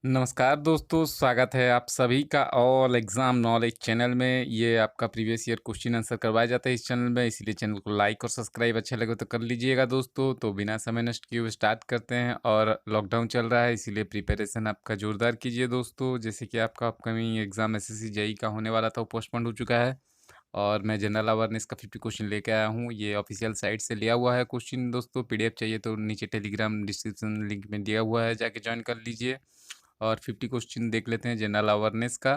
नमस्कार दोस्तों, स्वागत है आप सभी का ऑल एग्ज़ाम नॉलेज चैनल में। ये आपका प्रीवियस ईयर क्वेश्चन आंसर करवाया जाता है इस चैनल में, इसीलिए चैनल को लाइक और सब्सक्राइब अच्छा लगे तो कर लीजिएगा दोस्तों। तो बिना समय नष्ट किए हुए स्टार्ट करते हैं। और लॉकडाउन चल रहा है, इसीलिए प्रिपरेशन आपका ज़ोरदार कीजिए दोस्तों। जैसे कि आपका अपकमिंग एग्ज़ाम एसएससी जेईई का होने वाला था, वो पोस्टपोन्ड हो चुका है। और मैं जनरल अवेयरनेस का 50 क्वेश्चन लेके आया हूँ। ये ऑफिशियल साइट से लिया हुआ है क्वेश्चन दोस्तों। पीडीएफ चाहिए तो नीचे टेलीग्राम डिस्क्रिप्शन लिंक में दिया हुआ है, जाके ज्वाइन कर लीजिए। और 50 क्वेश्चन देख लेते हैं जनरल अवेयरनेस का।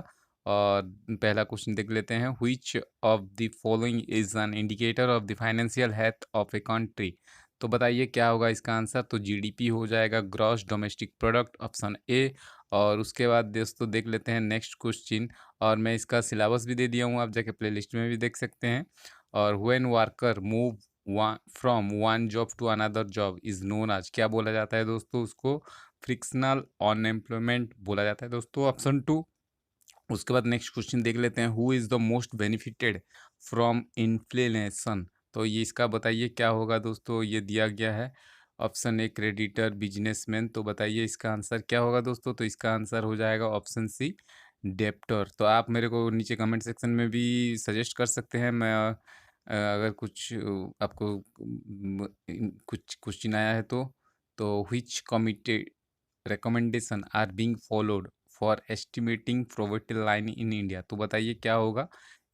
और पहला क्वेश्चन देख लेते हैं, which of the following is an indicator of the financial health of a country. तो बताइए क्या होगा इसका आंसर। तो जीडीपी हो जाएगा, gross domestic product, option A. और उसके बाद दोस्तों देख लेते हैं नेक्स्ट क्वेश्चन। और मैं इसका सिलेबस भी दे दिया हूँ, आप जाके प्ले लिस्ट में भी देख सकते हैं। और when worker move from one job to another job is known as, क्या बोला जाता है दोस्तों उसको। फ्रिक्शनल अनएम्प्लॉयमेंट बोला जाता है दोस्तों, ऑप्शन टू। उसके बाद नेक्स्ट क्वेश्चन देख लेते हैं, who is the most benefited from inflation. तो ये इसका बताइए क्या होगा दोस्तों। ये दिया गया है ऑप्शन ए क्रेडिटर, बिजनेसमैन। तो बताइए इसका आंसर क्या होगा दोस्तों। तो इसका आंसर हो जाएगा ऑप्शन सी, डेप्टर। तो आप मेरे को नीचे कमेंट सेक्शन में भी सजेस्ट कर सकते हैं। मैं अगर कुछ आपको कुछ क्वेश्चन आया है तो which committee recommendation are being followed for estimating poverty line in India। तो बताइए क्या होगा।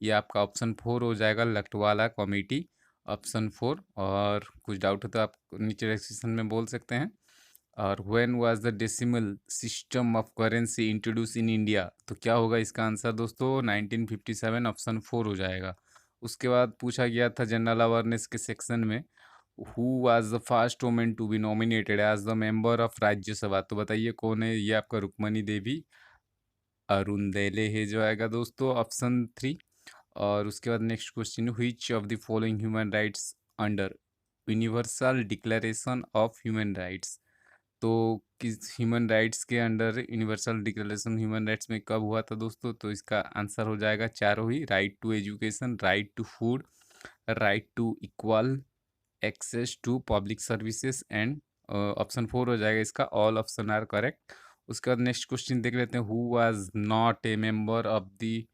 ये आपका ऑप्शन फोर हो जाएगा, लटवाला कमेटी, ऑप्शन फोर। और कुछ डाउट हो तो आप नीचे डिस्क्रिप्शन में बोल सकते हैं। और when was the decimal system of currency introduce in India. तो क्या होगा इसका आंसर दोस्तों, 1957, ऑप्शन फोर हो जाएगा। उसके बाद पूछा गया था जनरल अवेयरनेस के सेक्शन में, who was the first women to be nominated as the member of Rajya Sabha. तो बताइए कौन है। ये आपका रुक्मणी देवी अरुणदेले है जो आएगा दोस्तों, ऑप्शन थ्री। और उसके बाद next question, which of the following human rights under universal declaration of human rights. तो किस ह्यूमन राइट्स के under universal declaration human rights में कब हुआ था दोस्तों। तो इसका आंसर हो जाएगा चारों ही, right to education, right to food, right to equal access to public services and option four हो जाएगा इसका, ऑल ऑप्शन आर करेक्ट। उसके बाद नेक्स्ट क्वेश्चन देख लेते हैं, who was not a member of the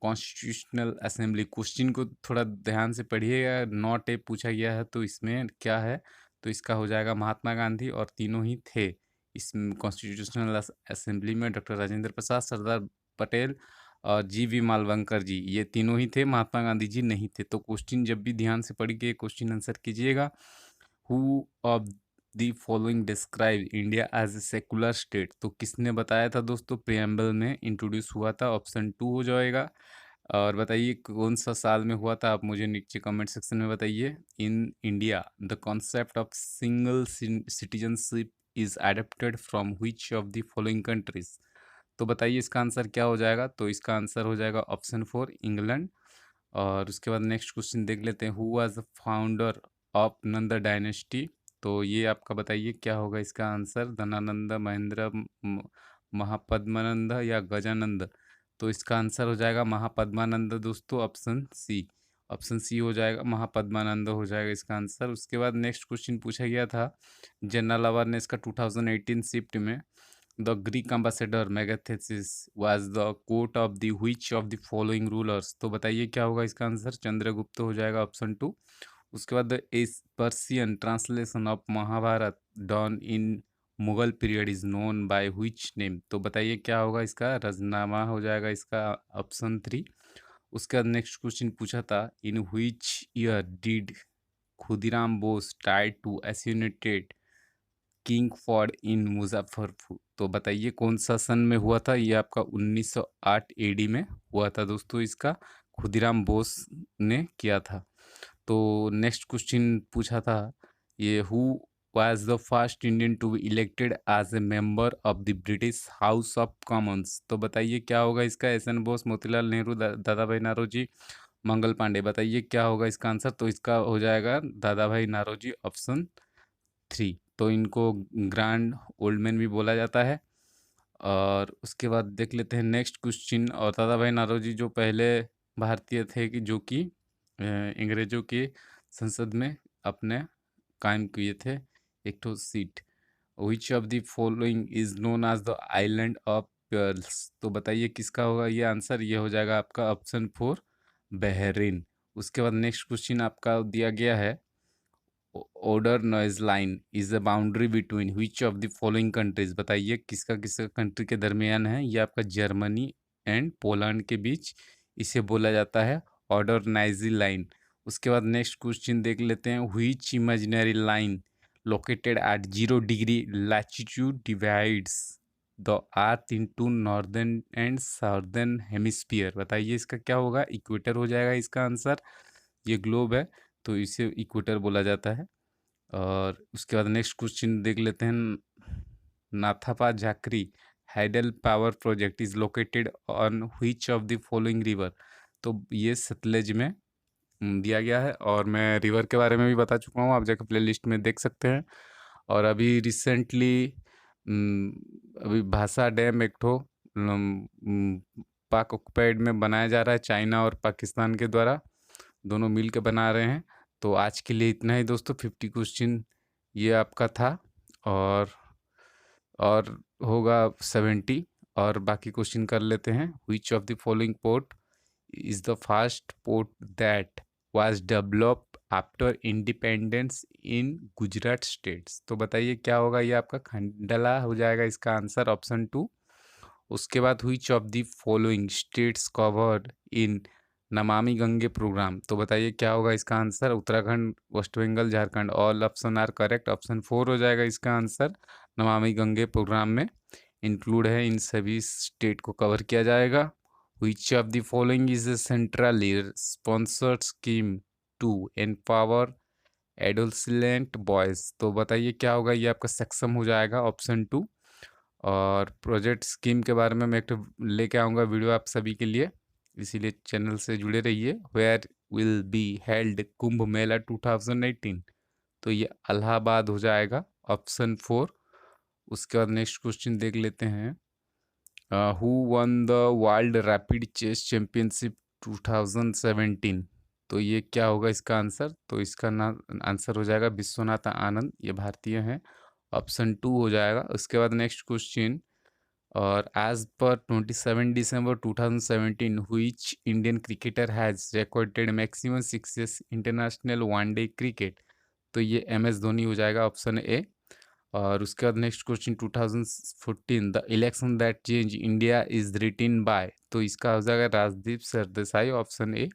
constitutional assembly. Question को थोड़ा ध्यान से पढ़िएगा, नॉट ए पूछा गया है तो इसमें क्या है। तो इसका हो जाएगा महात्मा गांधी, और तीनों ही थे इस कॉन्स्टिट्यूशनल असेंबली में, डॉक्टर राजेंद्र प्रसाद, सरदार पटेल और जीवी मालवंकर जी। ये तीनों ही थे, महात्मा गांधी जी नहीं थे। तो क्वेश्चन जब भी ध्यान से पढ़ के क्वेश्चन आंसर कीजिएगा। Who of the following describe India as a secular state. तो किसने बताया था दोस्तों, प्रियम्बल में इंट्रोड्यूस हुआ था, ऑप्शन टू हो जाएगा। और बताइए कौन सा साल में हुआ था, आप मुझे नीचे कमेंट सेक्शन में बताइए। In India the concept of single citizenship is adapted from which of the following countries. तो बताइए इसका आंसर क्या हो जाएगा। तो इसका आंसर हो जाएगा ऑप्शन फोर, इंग्लैंड। और उसके बाद नेक्स्ट क्वेश्चन देख लेते हैं, who was the founder of Nanda dynasty. तो ये आपका बताइए क्या होगा इसका आंसर, धनानंद, महेंद्र, महापद्मानंद या गजानंद। तो इसका आंसर हो जाएगा महापद्मानंद दोस्तों, ऑप्शन सी। ऑप्शन सी हो जाएगा, महापद्मानंद हो जाएगा इसका आंसर। उसके बाद नेक्स्ट क्वेश्चन पूछा गया था जनरल अवेयरनेस का 2018 शिफ्ट में, the Greek ambassador मेगाथेसिस was the court of the which of the following rulers। तो बताइए क्या होगा इसका आंसर, चंद्रगुप्त हो जाएगा, ऑप्शन टू। उसके बाद इस Persian translation of Mahabharata done in Mughal period is known by which name. तो बताइए क्या होगा इसका, रजनामा हो जाएगा इसका, ऑप्शन थ्री। उसके बाद नेक्स्ट क्वेश्चन पूछा था, in which year did Khudiram Bose टाइड to assassinated Kingsford in Muzaffarpur. तो बताइए कौन सा सन में हुआ था। ये आपका 1908 एडी में हुआ था दोस्तों, इसका खुदीराम बोस ने किया था। तो नेक्स्ट क्वेश्चन पूछा था, ये who was the first Indian to be elected as a member of the British House of Commons. तो बताइए क्या होगा इसका, S N Bose, Motilal Nehru, Dadabhai Naoroji, Mangal Pandey. बताइए क्या होगा इसका आंसर। तो इसका हो जाएगा दादा भाई नारोजी, ऑप्शन थ्री। तो इनको ग्रैंड ओल्ड मैन भी बोला जाता है। और उसके बाद देख लेते हैं नेक्स्ट क्वेश्चन। और दादा भाई नारोजी जो पहले भारतीय थे कि जो कि अंग्रेजों के संसद में अपने कायम किए थे एक ठो seat. Which of the following is known as the island of pearls. तो बताइए किसका होगा ये आंसर। ये हो जाएगा आपका ऑप्शन 4 बहरीन। उसके बाद नेक्स्ट क्वेश्चन आपका दिया गया है Oder Neisse line is a boundary between which of the following countries. बताइए किसका किसका कंट्री के दरमियान है। ये आपका जर्मनी एंड पोलैंड के बीच इसे बोला जाता है ऑर्डर नाइजी लाइन। उसके बाद नेक्स्ट क्वेश्चन देख लेते हैं which imaginary line located at 0 degree latitude divides the earth into northern and southern hemisphere। बताइए इसका क्या होगा। इक्वेटर हो जाएगा इसका आंसर। ये ग्लोब है तो इसे इक्वेटर बोला जाता है। और उसके बाद नेक्स्ट क्वेश्चन देख लेते हैं Nathpa Jhakri hydel power project is located on which of the following river. तो ये सतलज में दिया गया है और मैं रिवर के बारे में भी बता चुका हूँ। आप जाकर प्ले लिस्ट में देख सकते हैं। और अभी रिसेंटली अभी भाषा डैम एक ठो पाक ऑक्युपाइड में बनाया जा रहा है चाइना और पाकिस्तान के द्वारा, दोनों मिल के बना रहे हैं। तो आज के लिए इतना ही दोस्तों। 50 क्वेश्चन ये आपका था और होगा 70 और बाकी क्वेश्चन कर लेते हैं। विच of the following port is the first port that was developed after independence in Gujarat states. तो बताइए क्या होगा। ये आपका खंडला हो जाएगा इसका आंसर ऑप्शन 2। उसके बाद which of the following states covered in Namami Gange programme. तो बताइए क्या होगा इसका answer. Uttarakhand, West Bengal, Jharkhand. All option are correct. Option 4 हो जाएगा इसका आंसर। नमामि गंगे प्रोग्राम में इंक्लूड है, इन सभी स्टेट को कवर किया जाएगा। Which of the following is a centrally sponsored scheme to empower adolescent boys. तो बताइए क्या होगा। ये आपका सक्षम हो जाएगा ऑप्शन 2। और प्रोजेक्ट स्कीम के बारे में मैं एक तो लेके आऊँगा वीडियो आप सभी के लिए, इसीलिए चैनल से जुड़े रहिए। Where will be held Kumbh Mela 2018। तो ये इलाहाबाद हो जाएगा ऑप्शन 4। उसके बाद नेक्स्ट क्वेश्चन देख लेते हैं who won the world rapid chess championship 2017। तो ये क्या होगा इसका आंसर। तो इसका आंसर हो जाएगा विश्वनाथ आनंद, ये भारतीय हैं। ऑप्शन 2 हो जाएगा। उसके बाद नेक्स्ट क्वेश्चन और as per 27 December 2017 which Indian cricketer has recorded maximum success international one day cricket. तो ये MS धोनी हो जाएगा ऑप्शन ए। और उसके बाद next question 2014 the election that change India is written by. तो इसका हो जाएगा राजदीप सरदेसाई ऑप्शन ए।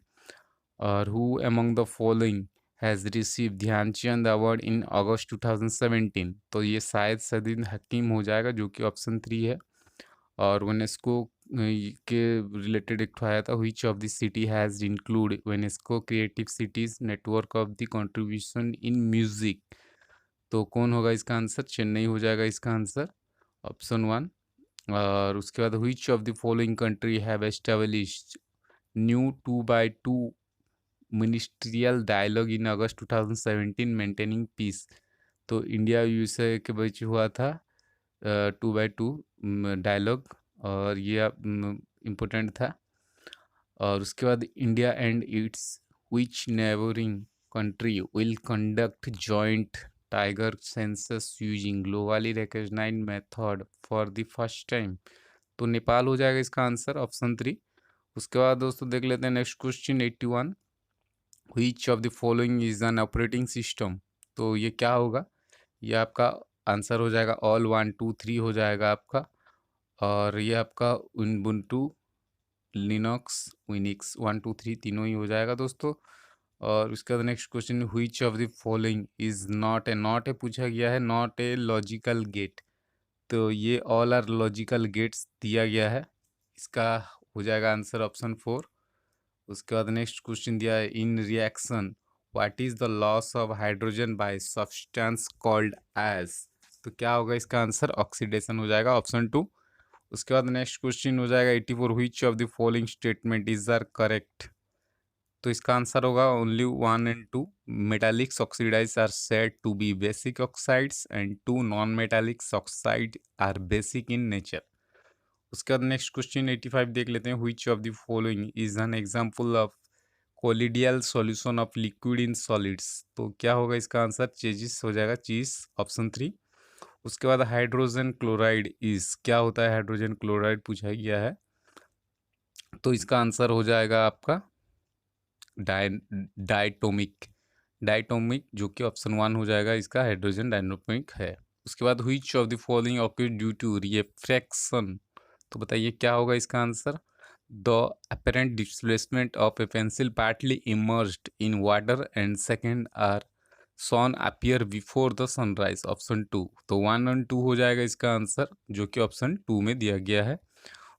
और who among the following has receive Dhyan Chand award in August 2017। तो ये शायद सदीन हकीम हो जाएगा जो कि ऑप्शन 3 है। और यूनेस्को के रिलेटेड एक आया था which of the city has include UNESCO creative cities network of the contribution in music. तो कौन होगा इसका आंसर। चेन्नई हो जाएगा इसका आंसर ऑप्शन 1। और उसके बाद which of the following country have established new 2x2 ministerial dialogue in August 2017 maintaining peace. तो इंडिया यूएसए के बीच हुआ था 2x2 डायलॉग और ये इम्पोर्टेंट था। और उसके बाद India and its which neighbouring country will conduct joint tiger census using globally recognised method for the first time. तो नेपाल हो जाएगा इसका आंसर ऑप्शन 3। उसके बाद दोस्तों देख लेते हैं next question 81 which of the following is an operating system. तो ये क्या होगा। ये आपका आंसर हो जाएगा ऑल 1 2 3 हो जाएगा आपका। और ये आपका उबुंटू लिनक्स विनिक्स 1 2 3 तीनों ही हो जाएगा दोस्तों। और उसके बाद next question which of the following is not a पूछा गया है, नॉट ए लॉजिकल गेट। तो ये ऑल आर लॉजिकल गेट्स दिया गया है, इसका हो जाएगा आंसर ऑप्शन 4। उसके बाद नेक्स्ट क्वेश्चन दिया है in reaction what is the loss of hydrogen by substance called as. तो क्या होगा इसका आंसर। ऑक्सीडेशन हो जाएगा ऑप्शन 2। उसके बाद नेक्स्ट क्वेश्चन हो जाएगा 84 which of the following statement is are correct. तो इसका आंसर होगा only 1 and 2 metallics oxides are said to be basic oxides and 2 non metallics oxide are basic in nature. उसके बाद नेक्स्ट क्वेश्चन 85 देख लेते हैं which of the following is an example of colloidal solution of liquid in solids. तो क्या होगा इसका answer. Chassis हो जाएगा चीज ऑप्शन 3। उसके बाद हाइड्रोजन क्लोराइड इज़, क्या होता है हाइड्रोजन क्लोराइड पूछा गया है। तो इसका आंसर हो जाएगा आपका डाय डायटोमिक, डायटोमिक जो कि ऑप्शन 1 हो जाएगा, इसका हाइड्रोजन डायटोमिक है। उसके बाद which of the following occur due to refraction, तो बताइए क्या होगा इसका आंसर। The apparent displacement of a pencil partly immersed in water and second are sun appear before the sunrise, option 2। तो 1 और 2 हो जाएगा इसका आंसर, जो कि ऑप्शन 2 में दिया गया है।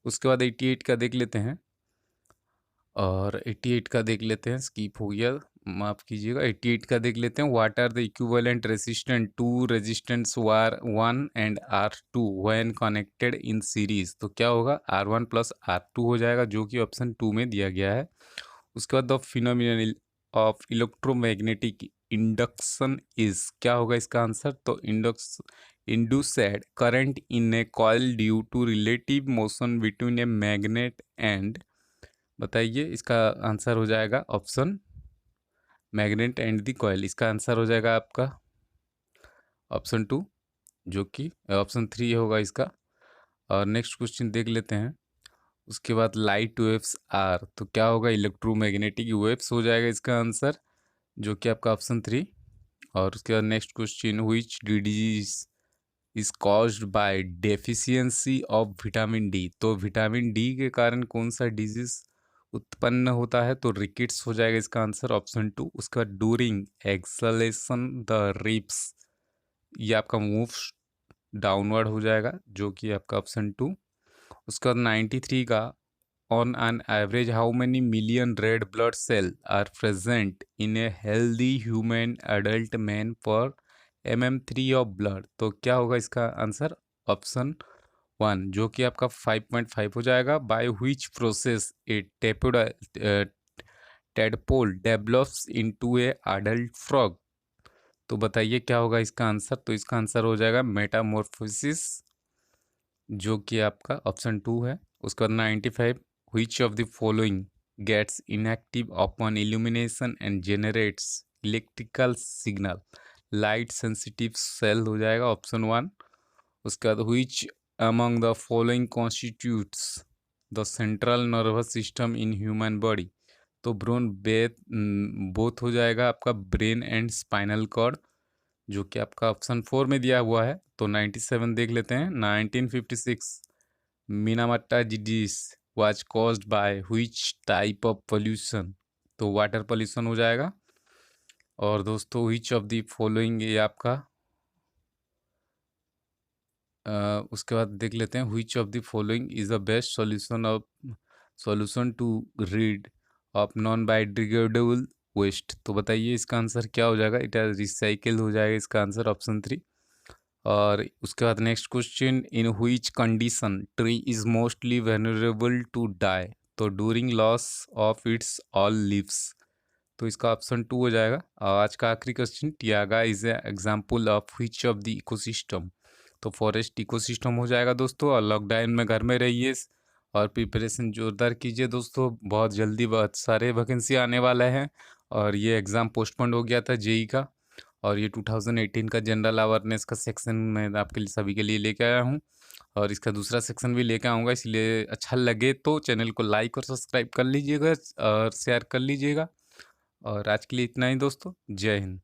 उसके बाद 88 का देख लेते हैं, और 88 का देख लेते हैं, स्किप हो गया, माफ़ कीजिएगा। 88 का देख लेते हैं, what are the equivalent resistant to resistance R 1 and R2 when connected in series, तो क्या होगा R1 प्लस R2 हो जाएगा, जो कि ऑप्शन 2 में दिया गया है। उसके बाद the phenomenon of electromagnetic induction is, क्या होगा इसका आंसर। तो induced current in a coil due to relative motion between a magnet and, बताइए इसका आंसर हो जाएगा option magnet and the coil, इसका आंसर हो जाएगा आपका ऑप्शन 2, जो कि ऑप्शन 3 होगा इसका। और नेक्स्ट क्वेश्चन देख लेते हैं। उसके बाद लाइट वेव्स आर, तो क्या होगा इलेक्ट्रोमैग्नेटिक वेव्स हो जाएगा इसका आंसर, जो कि आपका ऑप्शन 3। और उसके बाद next question, which disease is caused by deficiency of vitamin D, तो विटामिन डी के कारण कौन सा डिजीज उत्पन्न होता है, तो रिकेट्स हो जाएगा इसका आंसर, ऑप्शन 2। उसका डूरिंग एक्सलेशन द रिप्स, ये आपका मूव्स डाउनवर्ड हो जाएगा, जो कि आपका ऑप्शन 2। उसका 93 का, on an average how many million red blood cell are present in a healthy human adult man per mm3 of blood, तो क्या होगा इसका आंसर, ऑप्शन 1, जो कि आपका 5.5 हो जाएगा। By which process A tadpole develops into A adult frog, तो बताइए क्या होगा इसका आंसर। तो इसका आंसर हो जाएगा मेटामॉर्फोसिस, जो कि आपका ऑप्शन 2 है। उसके बाद 95, which of the following gets inactive upon illumination and generates electrical signal, light sensitive cell हो जाएगा, ऑप्शन 1। उसके बाद which among the following constitutes the central nervous system in human body, तो ब्रोन बेथ बोथ हो जाएगा आपका ब्रेन एंड स्पाइनल कॉर्ड, जो कि आपका ऑप्शन 4 में दिया हुआ है। तो 97 देख लेते हैं। 1956 Minamata disease was caused by which type of pollution, तो वाटर पोल्यूशन हो जाएगा। और दोस्तों व्हिच ऑफ द फॉलोइंग, ये आपका उसके बाद देख लेते हैं, which of the following is the best solution to rid of non biodegradable waste, तो बताइए इसका आंसर क्या हो जाएगा। इट रिसाइकिल हो जाएगा इसका आंसर, ऑप्शन 3। और उसके बाद next question, in which condition tree is mostly vulnerable to die, तो during loss of its all leaves, तो इसका ऑप्शन 2 हो जाएगा। और आज का आखिरी question, taiga is a example of which of the ecosystem, तो फॉरेस्ट इकोसिस्टम हो जाएगा दोस्तों। और लॉकडाउन में घर में रहिए और प्रिपरेशन जोरदार कीजिए दोस्तों, बहुत जल्दी बहुत सारे वैकेंसी आने वाले हैं। और ये एग्ज़ाम पोस्टपोन हो गया था जेई का, और ये 2018 का जनरल अवेयरनेस का सेक्शन मैं आपके लिए सभी के लिए लेके आया हूँ, और इसका दूसरा सेक्शन भी लेके आऊँगा। इसलिए अच्छा लगे तो चैनल को लाइक और सब्सक्राइब कर लीजिएगा और शेयर कर लीजिएगा। और आज के लिए इतना ही दोस्तों, जय हिंद।